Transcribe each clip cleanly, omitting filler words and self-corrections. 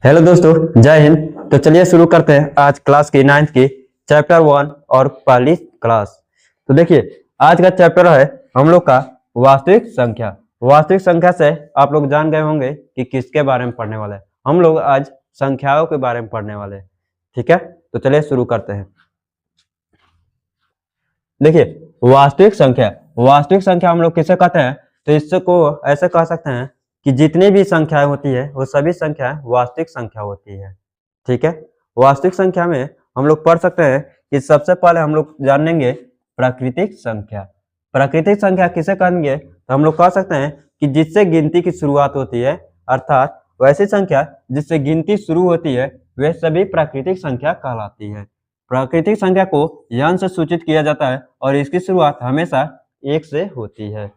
Hello दोस्तों, जय हिंद। तो चलिए शुरू करते हैं आज क्लास की 9th की चैप्टर 1 और पहली क्लास। तो देखिए, आज का चैप्टर है हम लोग का वास्तविक संख्या। वास्तविक संख्या से आप लोग जान गए होंगे कि किसके बारे में पढ़ने वाले हैं। हम लोग आज संख्याओं के बारे में पढ़ने वाले हैं। ठीक है, तो चलिए शुरू करते हैं। देखिए, वास्तविक संख्या हम लोग किसे कहते हैं? तो इसको ऐसे कह सकते हैं कि जितनी भी संख्याएं होती है वो सभी संख्याएं वास्तविक संख्या होती है। ठीक है, वास्तविक संख्या में हम लोग पढ़ सकते हैं कि सबसे पहले हम लोग जानेंगे प्राकृतिक संख्या। प्राकृतिक संख्या किसे कहेंगे? तो हम लोग कह सकते हैं कि जिससे गिनती की शुरुआत होती है, अर्थात वैसी संख्या जिससे गिनती शुरू होती है वे सभी प्राकृतिक संख्या कहलाती है। प्राकृतिक संख्या को n से सूचित किया जाता है और इसकी शुरुआत हमेशा 1 से होती है।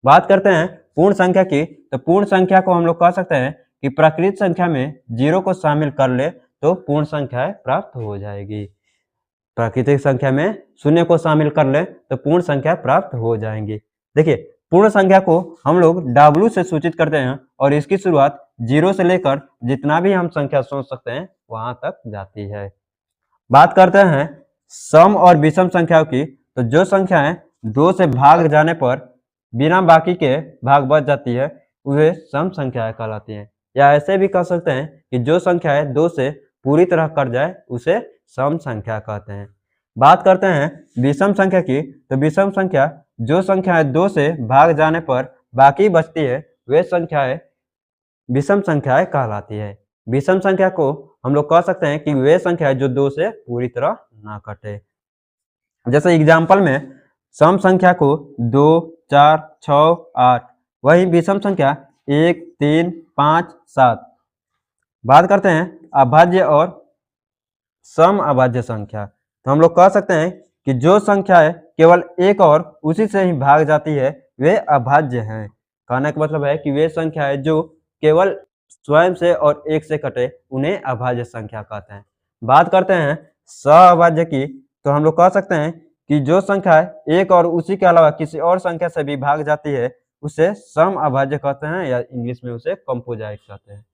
बात करते हैं पूर्ण संख्या की, तो पूर्ण संख्या को हम लोग कह सकते हैं कि प्राकृतिक संख्या में 0 को शामिल कर ले तो पूर्ण संख्या प्राप्त हो जाएगी। प्राकृतिक संख्या में 0 को शामिल कर ले तो पूर्ण संख्या प्राप्त हो जाएंगी। देखिए, पूर्ण संख्या को हम लोग W से सूचित करते हैं और इसकी शुरुआत 0 से लेकर जितना भी हम संख्या सोच सकते हैं वहां तक जाती है। बात करते हैं सम और विषम संख्याओं की, तो जो संख्याएं 2 से भाग जाने पर बिना बाकी के भाग बच जाती है वे सम संख्याएं कहलाती हैं। या ऐसे भी कह सकते हैं कि जो संख्याएं 2 से पूरी तरह कट जाए उसे सम संख्या कहते हैं। बात करते हैं विषम संख्या की, तो विषम संख्या जो संख्याएं 2 से भाग जाने पर बाकी बचती है वे संख्याएं विषम संख्याएं कहलाती है। विषम संख्या को हम लोग कह सकते हैं कि वे संख्याएं जो 2 से पूरी तरह ना कटे। जैसे एग्जाम्पल में सम संख्या को 2, 4, 6, 8, वही विषम संख्या 1, 3, 5, 7। बात करते हैं अभाज्य और सम अभाज्य संख्या, तो हम लोग कह सकते हैं कि जो संख्याएं केवल एक और उसी से ही भाग जाती है वे अभाज्य हैं। कहने का मतलब है कि वे संख्याएं जो केवल स्वयं से और एक से कटे उन्हें अभाज्य संख्या कहते हैं। बात करते हैं सहअभाज्य की, तो हम लोग कह सकते हैं कि जो संख्या एक और उसी के अलावा किसी और संख्या से भी भाग जाती है उसे सम अभाज्य कहते हैं, या इंग्लिश में उसे कंपोजाइट कहते हैं।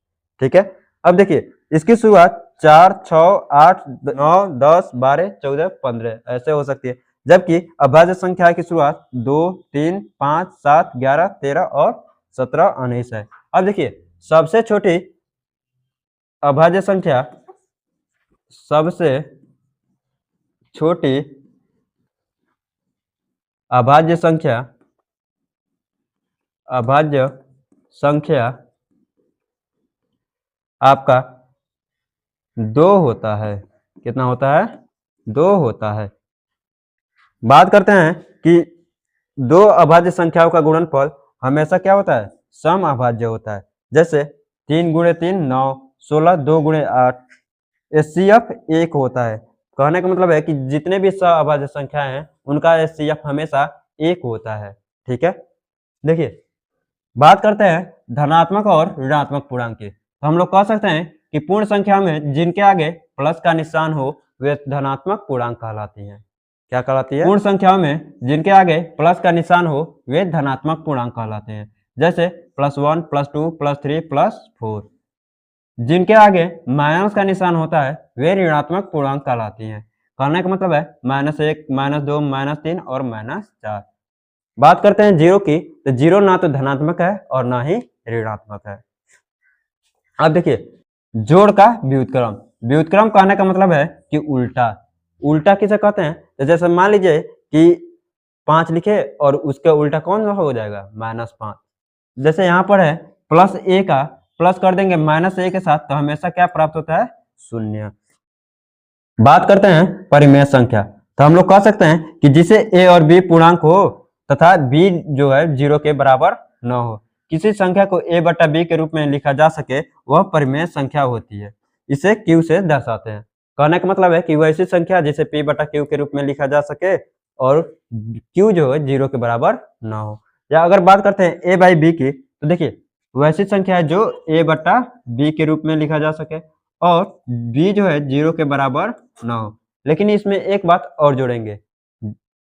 ठीक है, अब देखिए इसकी शुरुआत 4, 6, 8, 9, 10, 12, 14, 15 ऐसे हो सकती है, जबकि अभाज्य संख्या की शुरुआत 2, 3, 5, 7, 11, 13 और 17, 19 है। अब देखिए सबसे छोटी अभाज्य संख्या, सबसे छोटी अभाज्य संख्या आपका 2 होता है। कितना होता है? 2 होता है। बात करते हैं कि 2 अभाज्य संख्याओं का गुणनफल हमेशा क्या होता है? सम अभाज्य होता है। जैसे 3 गुणे 3 9, 16, 2 गुणे 8, HCF 1 होता है। कहने का मतलब है कि जितने भी सहअभाज्य संख्याएं हैं उनका HCF हमेशा 1 होता है। ठीक है, देखिए बात करते हैं धनात्मक और ऋणात्मक पूर्णांक की, तो हम लोग कह सकते हैं कि पूर्ण संख्या में जिनके आगे प्लस का निशान हो वे धनात्मक पूर्णांक कहलाती हैं। क्या कहलाती है? पूर्ण संख्याओं में जिनके आगे प्लस का निशान हो वे धनात्मक पूर्णांक कहलाते हैं। जैसे +1, +2, +3, +4। जिनके आगे माइनस का निशान होता है वे ऋणात्मक पूर्णांक कहलाती हैं। कहने का मतलब है -1, -2, -3 और -4। बात करते हैं जीरो की, तो जीरो ना तो धनात्मक है और ना ही ऋणात्मक है। अब देखिए जोड़ का व्युत्क्रम। व्युत्क्रम कहने का मतलब है कि उल्टा। उल्टा किसे कहते हैं? तो जैसे मान लीजिए कि 5 लिखे और उसका उल्टा कौन हो जाएगा? -5। जैसे यहाँ पर है +a का प्लस कर देंगे -a के साथ, तो हमेशा क्या प्राप्त होता है? 0। बात करते हैं परिमेय संख्या, तो हम लोग कह सकते हैं कि जिसे a और b पूर्णांक हो तथा b जो है 0 के बराबर न हो, किसी संख्या को a बटा b के रूप में लिखा जा सके वह परिमेय संख्या होती है। इसे q से दर्शाते हैं। कहने का मतलब है कि वैसी संख्या जिसे p बटा q के रूप में लिखा जा सके और q जो है 0 के बराबर न हो। या अगर बात करते हैं a बाई b की, तो देखिए वैसी संख्या है जो a बटा b के रूप में लिखा जा सके और b जो है 0 के बराबर न हो। लेकिन इसमें एक बात और जोड़ेंगे,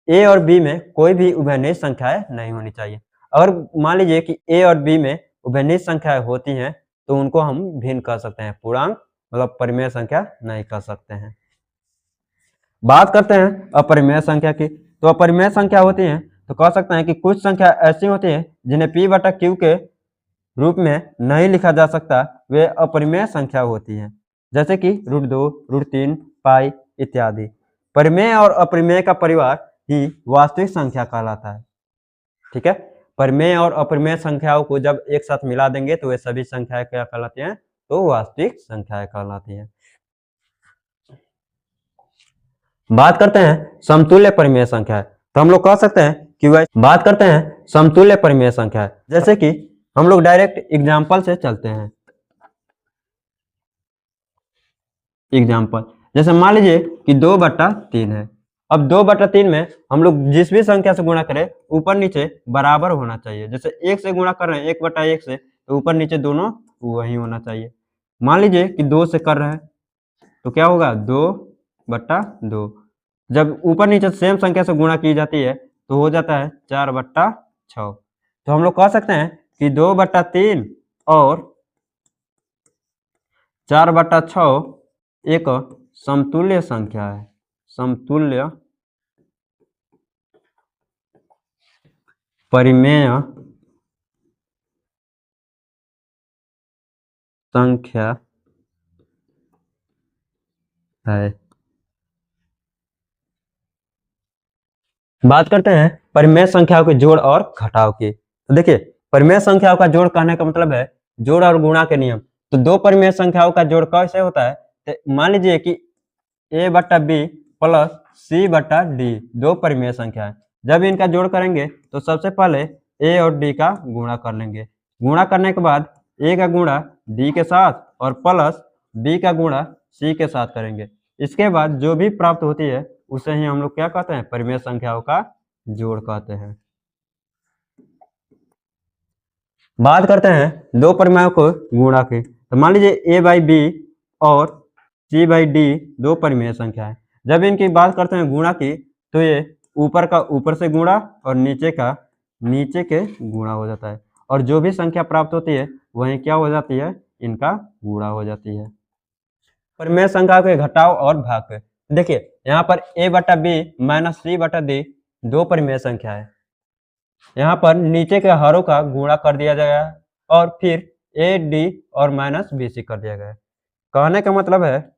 a और b में कोई भी उभयनिष्ठ संख्याएं नहीं होनी चाहिए। अगर मान लीजिए कि a और b में उभयनिष्ठ संख्याएं होती हैं तो उनको हम भिन्न कह सकते हैं, पूर्णांक मतलब परिमेय संख्या नहीं कह सकते हैं। बात करते हैं अपरिमेय संख्या की। तो अपरिमेय संख्या होती है तो कह सकते हैं कि कुछ संख्या ऐसी होती है जिन्हें p बटा q के रूप में नहीं लिखा जा सकता, वे अपरिमेय संख्या होती हैं, जैसे कि √2, √3, पाई इत्यादि। परिमेय और अपरिमेय का परिवार ही वास्तविक संख्या कहलाता है। ठीक है, परिमेय और अपरिमेय संख्याओं को जब एक साथ मिला देंगे तो वे सभी संख्याएं क्या कहलाती हैं, तो वास्तविक संख्याएं कहलाती हैं। बात करते हैं समतुल्य परिमेय संख्या। तो हम लोग कह सकते हैं कि वह बात करते हैं समतुल्य परिमेय संख्या, जैसे कि हम लोग डायरेक्ट एग्जाम्पल से चलते हैं। एग्जाम्पल जैसे मान लीजिए कि 2/3 है। अब 2/3 में हम लोग जिस भी संख्या से गुणा करें ऊपर नीचे बराबर होना चाहिए। जैसे 1 से गुणा कर रहे हैं 1/1 से, तो ऊपर नीचे दोनों वही होना चाहिए। मान लीजिए कि 2 से कर रहे हैं तो क्या होगा 2/2। जब ऊपर नीचे सेम संख्या से गुणा की जाती है तो हो जाता है 4/6। तो हम लोग कह सकते हैं कि 2/3 और 4/6 एक समतुल्य संख्या है। समतुल्य परिमेय संख्या है। बात करते हैं परिमेय संख्याओं के जोड़ और घटाव की। तो देखिए परिमेय संख्याओं का जोड़ कहने का मतलब है जोड़ और गुणा के नियम। तो दो परिमेय संख्याओं का जोड़ कैसे होता है, तो मान लीजिए कि a/b प्लस c/d दो परिमेय संख्या है। जब इनका जोड़ करेंगे तो सबसे पहले a और d का गुणा कर लेंगे। गुणा करने के बाद a का गुणा d के साथ और प्लस b का गुणा c के साथ करेंगे। इसके बाद जो भी प्राप्त होती है उसे ही हम लोग क्या कहते हैं, परिमेय संख्याओं का जोड़ कहते हैं। बात करते हैं दो परिमेयों को गुणा की। तो मान लीजिए a/b और c/d दो परिमेय संख्या है। जब इनकी बात करते हैं गुणा की तो ये ऊपर का ऊपर से गुणा और नीचे का नीचे के गुणा हो जाता है, और जो भी संख्या प्राप्त होती है वही क्या हो जाती है, इनका गुणा हो जाती है। परिमेय संख्या के घटाव और भाग पे देखिए यहाँ पर a/b माइनस c/d दो परिमेय संख्या है। यहाँ पर नीचे के हरों का गुणा कर दिया गया है और फिर a, d और माइनस bc कर दिया गया है। कहने का मतलब है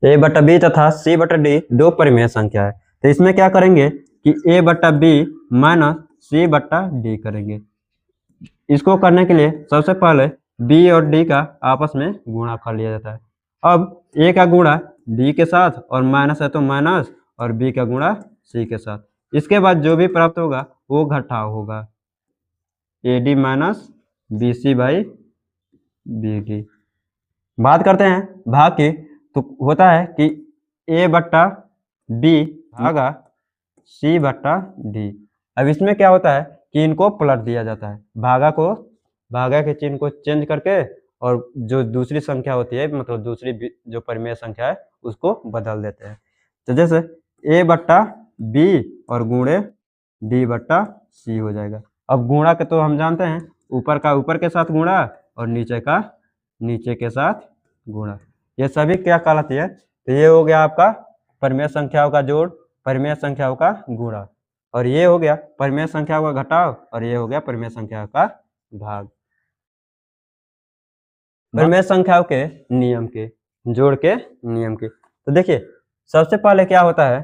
a/b तथा c/d दो परिमेय संख्या है। तो इसमें क्या करेंगे कि a/b माइनस c/d करेंगे। इसको करने के लिए सबसे पहले b और d का आपस में गुणा कर लिया जाता है। अब a का गुणा d के साथ और माइनस है तो माइनस और b का गुणा c के साथ। इसके बाद जो भी प्राप्त होगा वो घटाव होगा, ad माइनस bc/bd। बात करते हैं भाग की। तो होता है कि a/b भागा c/d। अब इसमें क्या होता है कि इनको पलट दिया जाता है, भागा के चिन्ह को चेंज करके, और जो दूसरी संख्या होती है मतलब दूसरी जो परिमेय संख्या है उसको बदल देते हैं। तो जैसे a/b और गुणे d/c हो जाएगा। अब गुणा के तो हम जानते हैं ऊपर का ऊपर के साथ गुणा और नीचे का नीचे के साथ गुणा, ये सभी क्या कहलाती है। तो ये हो गया आपका परिमेय संख्याओं का जोड़, परिमेय संख्याओं का गुणा, और ये हो गया परिमेय संख्याओं का घटाव, और ये हो गया परिमेय संख्याओं का भाग। परिमेय संख्याओं के नियम के जोड़ के नियम के। तो देखिए सबसे पहले क्या होता है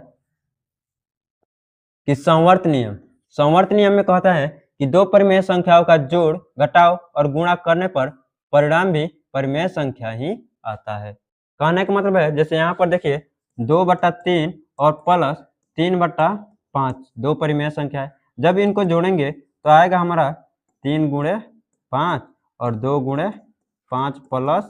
कि संवर्त नियम। संवर्त नियम में कहता है कि दो परिमेय संख्याओं का जोड़ घटाव और गुणा करने पर परिणाम भी परिमेय संख्या ही आता है। कहने का मतलब है जैसे यहाँ पर देखिए 2/3 और प्लस 3/5 दो परिमेय संख्या है। जब इनको जोड़ेंगे तो आएगा हमारा 3 × 5 और 2 × 5 प्लस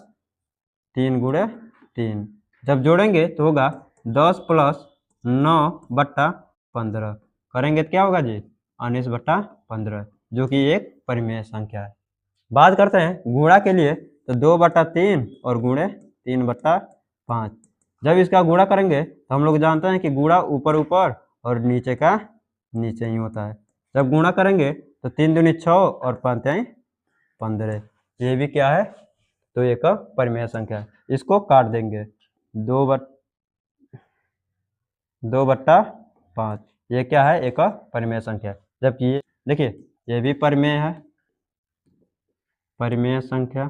3 × 3। जब जोड़ेंगे तो होगा 10 + 9/15। करेंगे तो क्या होगा जी 19/15, जो कि एक परिमेय संख्या है। बात करते हैं गुणा के लिए। तो 2/3 और गुणे 3/5। जब इसका गुणा करेंगे तो हम लोग जानते हैं कि गुणा ऊपर ऊपर और नीचे का नीचे ही होता है। जब गुणा करेंगे तो 3 दूनी 6 और 5 15। ये भी क्या है, तो एक परिमेय संख्या है। इसको काट देंगे 2/5। ये क्या है, एक परिमेय संख्या है। जबकि ये देखिए ये भी परिमेय है, परिमेय संख्या,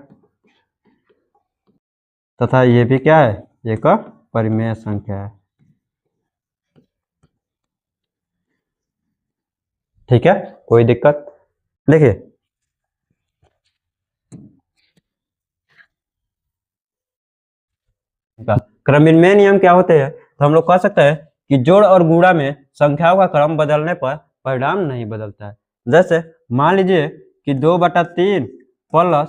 तथा ये भी क्या है, एक परिमेय संख्या है। ठीक है, कोई दिक्कत? देखिए क्रमविन्मय नियम क्या होते हैं, तो हम लोग कह सकते हैं कि जोड़ और गुणा में संख्याओं का क्रम बदलने पर परिणाम नहीं बदलता है। जैसे मान लीजिए कि 2/3 प्लस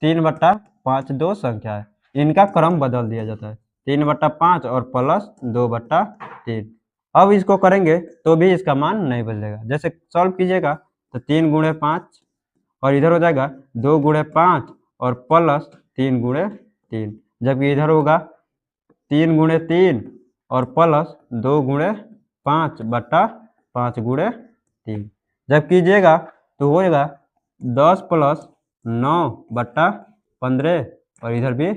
3/5 दो संख्या है, इनका क्रम बदल दिया जाता है, 3/5 और प्लस 2/3। अब इसको करेंगे तो भी इसका मान नहीं बदलेगा। जैसे सॉल्व कीजिएगा तो 3 गुणे 5 और इधर हो जाएगा 2 गुणे 5 और प्लस 3 गुणे 3, जबकि इधर होगा 3 गुणे 3 और प्लस 2 गुणे 5/5 गुणे 3। जब कीजिएगा तो होएगा 10 प्लस 9/15 और इधर भी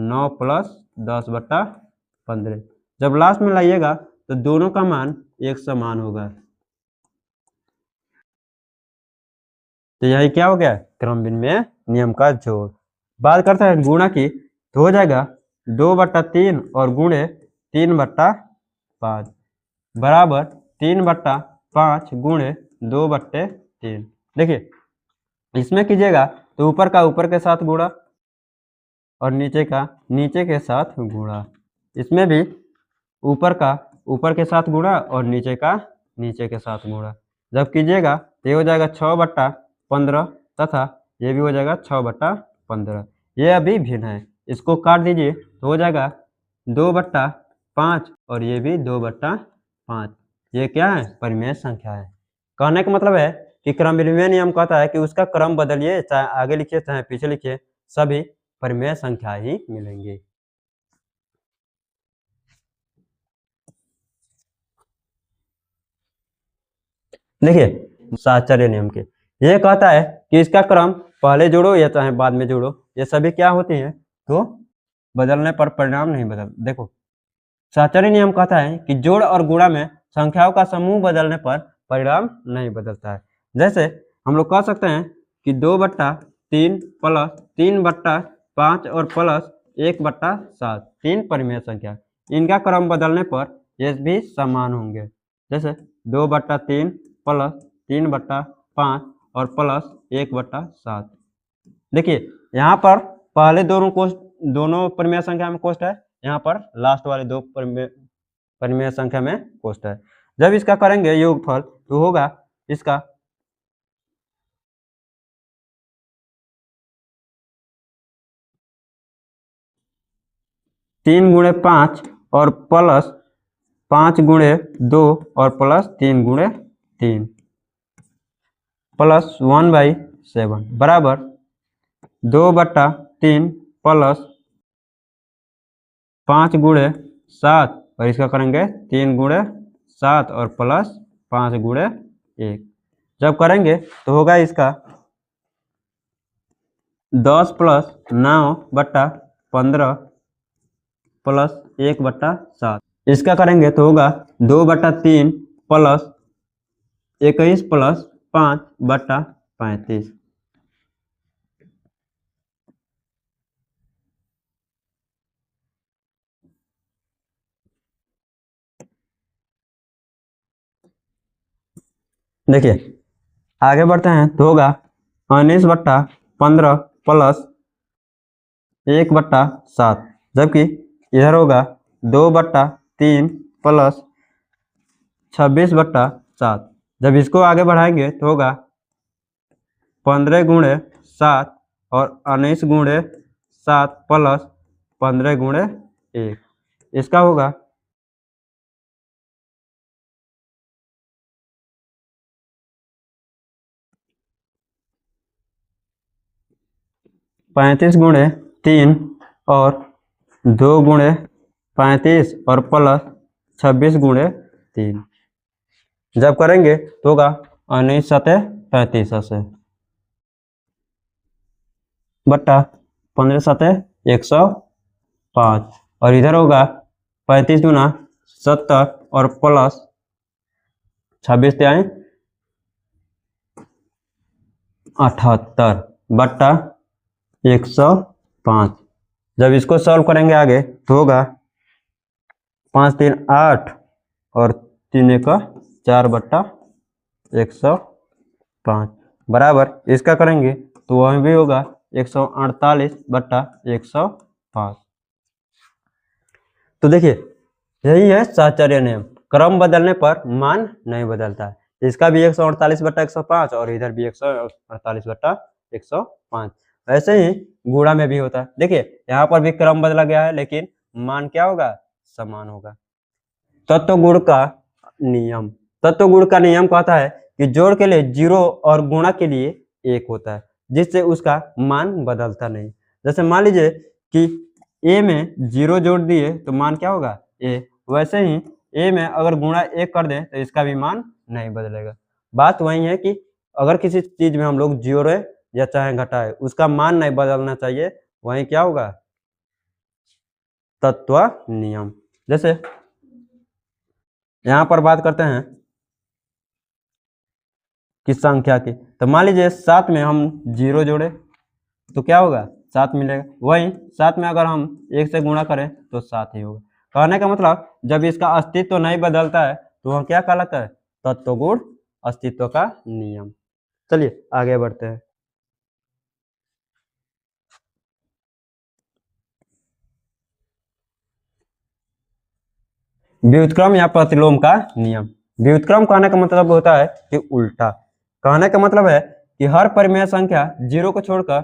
9 प्लस 10/15। जब लास्ट में लाइएगा तो दोनों का मान एक समान होगा। तो यही क्या हो गया, क्रमविन्मय नियम का जोड़। बात करते हैं गुणा की, तो हो जाएगा 2/3 और गुणे 3/5 बराबर 3/5 गुणे 2/3। देखिए इसमें कीजिएगा तो ऊपर का ऊपर के साथ गुणा और नीचे का नीचे के साथ गुणा। इसमें भी ऊपर का ऊपर के साथ गुणा और नीचे का नीचे के साथ गुणा। जब कीजिएगा तो ये हो जाएगा 6/15 तथा ये भी हो जाएगा 6/15। ये अभी भिन्न है, इसको काट दीजिए तो हो जाएगा 2/5 और ये भी 2/5। ये क्या है, परिमेय संख्या है। कहने का मतलब है कि क्रमविन्मय नियम कहता है कि उसका क्रम बदलिए, चाहे आगे लिखिए चाहे पीछे लिखिए, सभी परिमेय संख्या ही मिलेंगी। देखिए साहचर्य नियम के ये कहता है कि इसका क्रम पहले जोड़ो या चाहे बाद में जोड़ो, ये सभी क्या होती है, तो बदलने पर परिणाम नहीं बदल। देखो साहचर्य नियम कहता है कि जोड़ और गुणा में संख्याओं का समूह बदलने पर परिणाम नहीं बदलता है। जैसे हम लोग कह सकते हैं कि 2/3 प्लस 3/5 और प्लस 1/7 तीन परिमेय संख्या, इनका क्रम बदलने पर ये भी समान होंगे। जैसे 2/3 प्लस 3/5 और प्लस 1/7। देखिए यहाँ पर पहले दोनों परिमेय संख्या में कोष्ट है, यहाँ पर लास्ट वाले दो परिमेय संख्या में कोष्ट है। जब इसका करेंगे योगफल तो होगा इसका 3 गुणे 5 और प्लस 5 गुणे 2 और प्लस 3 गुणे 3 प्लस 1/7 बराबर 2/3 प्लस 5 गुणे 7 और इसका करेंगे 3 गुणे 7 और प्लस 5 गुणे 1। जब करेंगे तो होगा इसका 10 प्लस 9/15 प्लस 1/7। इसका करेंगे तो होगा 2/3 प्लस 21 प्लस 5/35। देखिए आगे बढ़ते हैं तो होगा 19/15 प्लस 1/7, जबकि इधर होगा 2/3 प्लस 26/7। जब इसको आगे बढ़ाएंगे तो होगा 15 गुणे 7 और 19 गुणे 7 प्लस 15 गुणे 1। इसका होगा 35 गुणे 3 और 2 गुणे 35 और प्लस 26 गुणे 3 जब करेंगे तो होगा 19 सतह 35 से बट्टा 15 सतह 105 और इधर होगा 35 गुना 70 और प्लस 26 त्याई 78 बट्टा 105। जब इसको सॉल्व करेंगे आगे तो होगा 5 3 8 और 3 1 4 बट्टा 105 बराबर इसका करेंगे तो वह भी होगा 148 बट्टा 105। तो देखिए यही है साहचर्य नियम, क्रम बदलने पर मान नहीं बदलता है। इसका भी 148 बट्टा 105 और इधर भी 148 बट्टा 105। ऐसे ही गुणा में भी होता है। देखिए यहाँ पर भी क्रम बदला गया है लेकिन मान क्या होगा, समान होगा। तत्व गुण का नियम, तत्व गुण का नियम कहता है कि जोड़ के लिए 0 और गुणा के लिए 1 होता है, जिससे उसका मान बदलता नहीं। जैसे मान लीजिए कि a में 0 जोड़ दिए तो मान क्या होगा a, वैसे ही a में अगर गुणा 1 कर दें तो इसका भी मान नहीं बदलेगा। बात वही है कि अगर किसी चीज में हम लोग जोड़े या चाहे घटाए उसका मान नहीं बदलना चाहिए, वही क्या होगा, तत्व नियम। जैसे यहां पर बात करते हैं कि संख्या की, तो मान लीजिए 7 में हम 0 जोड़े तो क्या होगा 7 मिलेगा, वही 7 में अगर हम 1 से गुणा करें तो 7 ही होगा। कहने का मतलब जब इसका अस्तित्व नहीं बदलता है तो वह क्या कहलाता है, तत्व गुण अस्तित्व का नियम। चलिए आगे बढ़ते हैं। व्युत्क्रम या प्रतिलोम का नियम। व्युत्क्रम कहने का मतलब होता है कि उल्टा। कहने का मतलब है कि हर परिमेय संख्या 0 को छोड़कर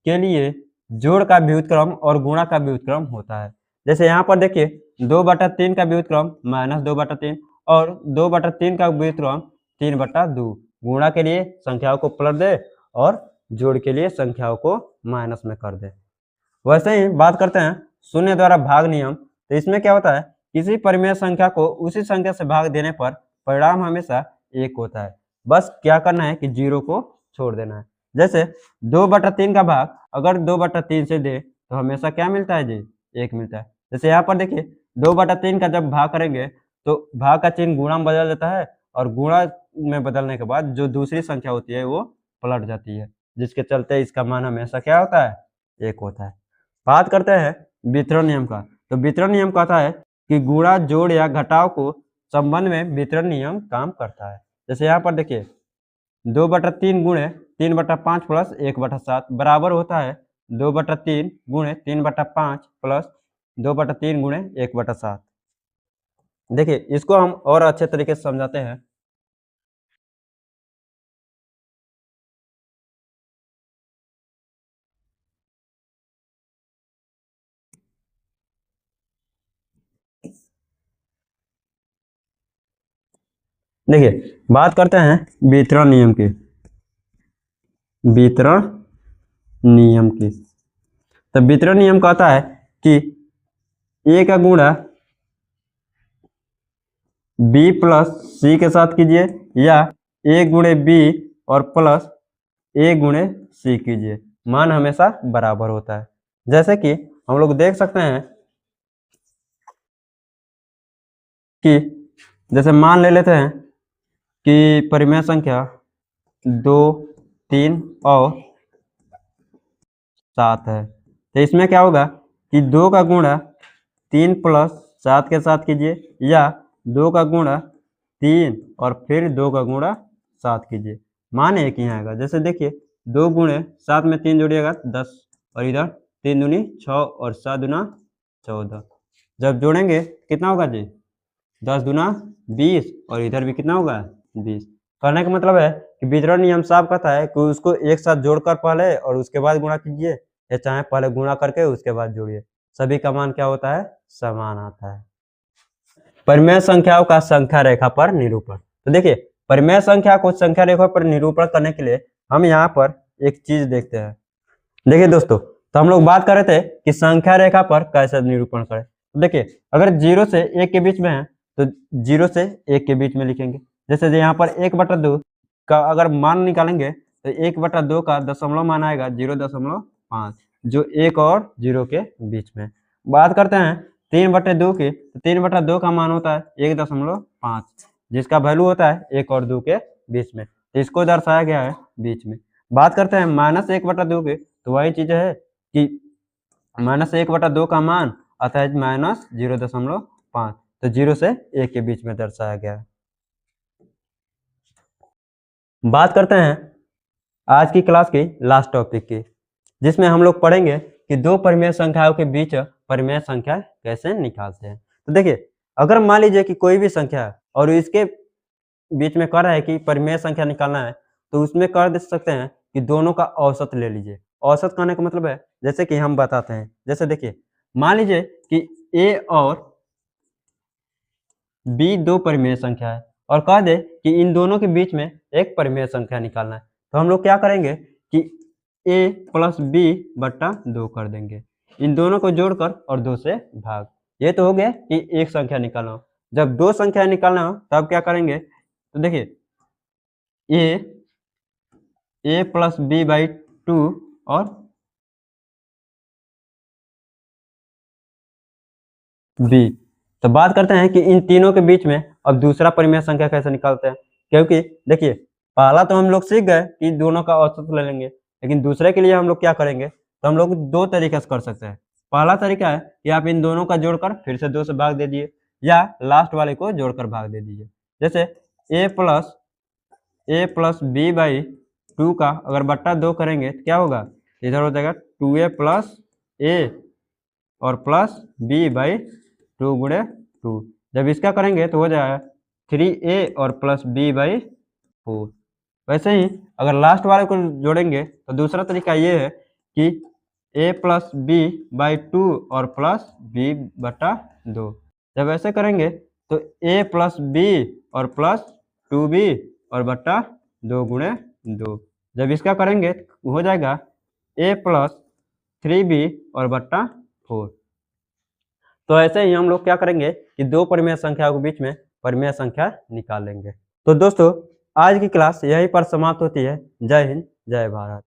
के लिए जोड़ का व्युत्क्रम और गुणा का व्युत्क्रम होता है। जैसे यहाँ पर देखिए 2/3 का व्युत्क्रम -2/3 और 2/3 का व्युत्क्रम 3/2। गुणा के लिए संख्याओं को प्लस दे और जोड़ के लिए संख्याओं को माइनस में कर दे। वैसे ही बात करते हैं शून्य द्वारा भाग नियम। तो इसमें क्या होता है, किसी परिमेय संख्या को उसी संख्या से भाग देने पर परिणाम हमेशा 1 होता है। बस क्या करना है कि 0 को छोड़ देना है। जैसे 2/3 का भाग अगर 2/3 से दे तो हमेशा क्या मिलता है जी, 1 मिलता है। जैसे यहाँ पर देखिए 2/3 का जब भाग करेंगे तो भाग का चिन्ह गुणा में बदल जाता है और गुणा में बदलने के बाद जो दूसरी संख्या होती है वो पलट जाती है, जिसके चलते इसका मान हमेशा क्या होता है, 1 होता है। बात करते हैं वितरण नियम का। तो वितरण नियम कहता है कि गुणा जोड़ या घटाव को संबंध में वितरण नियम काम करता है। जैसे यहाँ पर देखिए 2/3 गुणे 3/5 प्लस 1/7 बराबर होता है 2/3 गुणे 3/5 प्लस 2/3 गुणे 1/7। देखिए इसको हम और अच्छे तरीके से समझाते हैं। देखिए बात करते हैं वितरण नियम की, वितरण नियम की। तो वितरण नियम कहता है कि a का गुणा b प्लस c के साथ कीजिए या a गुणे b और प्लस a गुणे c कीजिए, मान हमेशा बराबर होता है। जैसे कि हम लोग देख सकते हैं कि जैसे मान ले लेते हैं कि परिमेय संख्या 2 3 और 7 है। तो इसमें क्या होगा कि 2 का गुणा 3 प्लस 7 के साथ कीजिए या 2 का गुणा 3 और फिर 2 का गुणा 7 कीजिए, मान एक ही आएगा। जैसे देखिए 2 गुणे 7 में 3 जोड़िएगा 10 और इधर 3 दूनी 6 और 7 दूना 14। जब जोड़ेंगे कितना होगा जी, 10 दूना 20 और इधर भी कितना होगा 20। कहने का मतलब है कि वितरण नियम साफ कहता है कि उसको एक साथ जोड़कर पहले और उसके बाद गुणा कीजिए या चाहे पहले गुणा करके उसके बाद जोड़िए, सभी का मान क्या होता है, समान आता है। परिमेय संख्याओं का संख्या रेखा पर निरूपण। तो देखिए परिमेय संख्या को संख्या रेखा पर निरूपण करने के लिए हम यहाँ पर एक चीज देखते हैं। देखिए दोस्तों, तो हम लोग बात कर रहे थे कि संख्या रेखा पर कैसे निरूपण करें। देखिए अगर 0 से 1 के बीच में है तो 0 से 1 के बीच में लिखेंगे। जैसे यहाँ पर 1/2 का अगर मान निकालेंगे तो 1/2 का दशमलव मान आएगा 0.5, जो 1 और 0 के बीच में। बात करते हैं 3/2 की, तो 3/2 का मान होता है 1.5, जिसका वैल्यू होता है 1 और 2 के बीच में, तो इसको दर्शाया गया है बीच में। बात करते हैं -1/2 की, तो वही चीज है कि -1/2 का मान आता है -0.5, तो 0 से 1 के बीच में दर्शाया गया है। बात करते हैं आज की क्लास की लास्ट टॉपिक की, जिसमें हम लोग पढ़ेंगे कि दो परिमेय संख्याओं के बीच परिमेय संख्या कैसे निकालते हैं। तो देखिए अगर मान लीजिए कि कोई भी संख्या है और इसके बीच में कह रहा है कि परिमेय संख्या निकालना है, तो उसमें कर दे सकते हैं कि दोनों का औसत ले लीजिए। औसत कहने का मतलब है जैसे कि हम बताते हैं, जैसे देखिए मान लीजिए कि ए और बी दो परिमेय संख्या है और कह दे कि इन दोनों के बीच में एक परिमेय संख्या निकालना है, तो हम लोग क्या करेंगे कि a + b/2 कर देंगे, इन दोनों को जोड़कर और 2 से भाग। ये तो हो गया कि एक संख्या निकालना हो। जब दो संख्या निकालना हो तब क्या करेंगे, तो देखिए a + b/2 और b। तो बात करते हैं कि इन तीनों के बीच में अब दूसरा परिमेय संख्या कैसे निकालते हैं, क्योंकि देखिए पहला तो हम लोग सीख गए कि दोनों का औसत ले लेंगे, लेकिन दूसरे के लिए हम लोग क्या करेंगे, तो हम लोग दो तरीके से कर सकते हैं। पहला तरीका है कि आप इन दोनों का जोड़कर फिर से 2 से भाग दे दिए, या लास्ट वाले को जोड़कर भाग दे दीजिए। जैसे a + b/2 का अगर बट्टा 2 करेंगे तो क्या होगा, इधर हो जाएगा 2a + a और प्लस b/2 गुणे 2। जब इसका करेंगे तो हो जाएगा 3a और प्लस b/4। वैसे ही अगर लास्ट वाले को जोड़ेंगे तो दूसरा तरीका ये है कि a + b/2 और प्लस b/2। जब ऐसे करेंगे तो a + b और प्लस 2b और बट्टा 2 गुणे 2। जब इसका करेंगे तो हो जाएगा a + 3b और बट्टा 4। तो ऐसे ही हम लोग क्या करेंगे कि दो परिमेय संख्याओं के बीच में परिमेय संख्या निकाल लेंगे। तो दोस्तों आज की क्लास यहीं पर समाप्त होती है। जय हिंद, जय भारत।